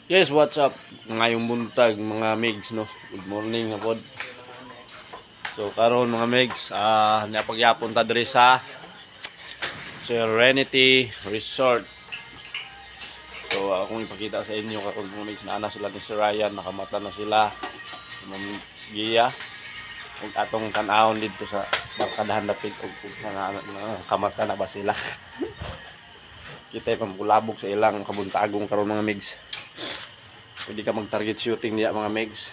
Yes, what's up? Ngayong buntag mga migs no. Good morning hapon. So karon mga migs, napagyapon ta diri sa Serenity Resort. So akong ipakita sa inyo karon mga migs, na sila ni Sir Ryan, nakamata na sila. Ma'am Gia ug atong tan-awon dito sa barkadahan dapit ug kamata na ba sila. Kita pamulabog sa ilang kabuntagong karon mga migs. Pwede ka mag-target shooting niya mga megs.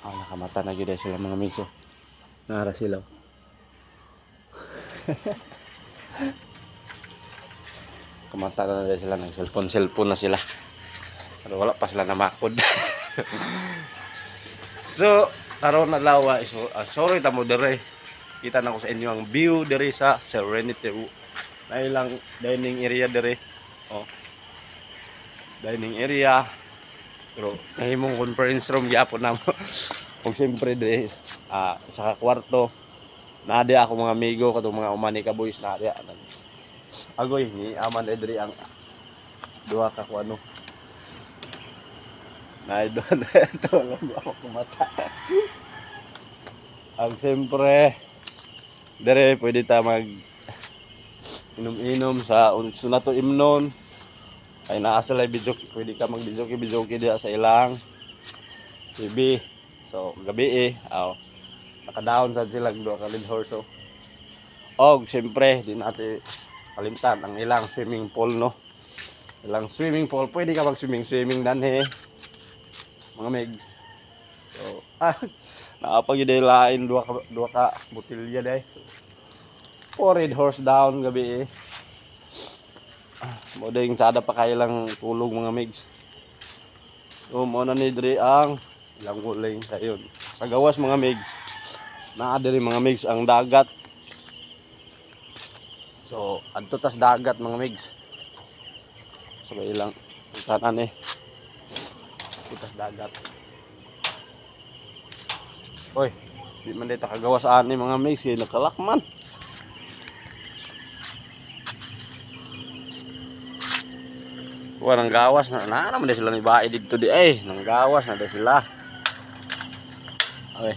Nakamata na gila sila mga megs. Nara sila. Kamata na sila ng cellphone na sila. Pero wala pa sila namakod. So, karon na lawa. Sorry tamo dere. Kita na ko sa inyo ang view dere sa Serenity. Na ilang dining area dere. Oh. Dining area. Pero nahimong conference room gyapon namo. Ug siyempre dere sa kwarto. Naadi ako mga amigo katong mga umani ka boys naadi. Agoy ni aman dere ang duha ka kuano. Na doon ito lang ako kumata. Ang siyempre dere pwede ta mag inom-inom sa unso na to imnon. Ay naa sila video, pwede ka mag video diha sa ilang TV. So gabi nakadaon sad sila duha ka lead horse. Og siyempre di natin kalimtan ang ilang swimming pool no. Ilang swimming pool, pwede ka mag swimming danhe mga megs. So naapagid lain duha ka botilya day. 4 red horse down gabi modeng sada pa kay lang tulog mga megs. So mo na ni diri ang ilang guling kayon. Sa gawas mga megs. Naa diri mga megs ang dagat. So adto tas dagat mga megs. So ilang tanan tas dagat. Oy, di man dito kagawas ani mga megs kay nakalakman. Wah, nang gawas na naman din sila ni bae dito di nang gawas na din sila. Okay.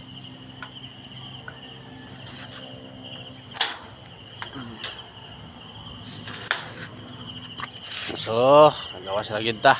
So, nang gawas lagi ta.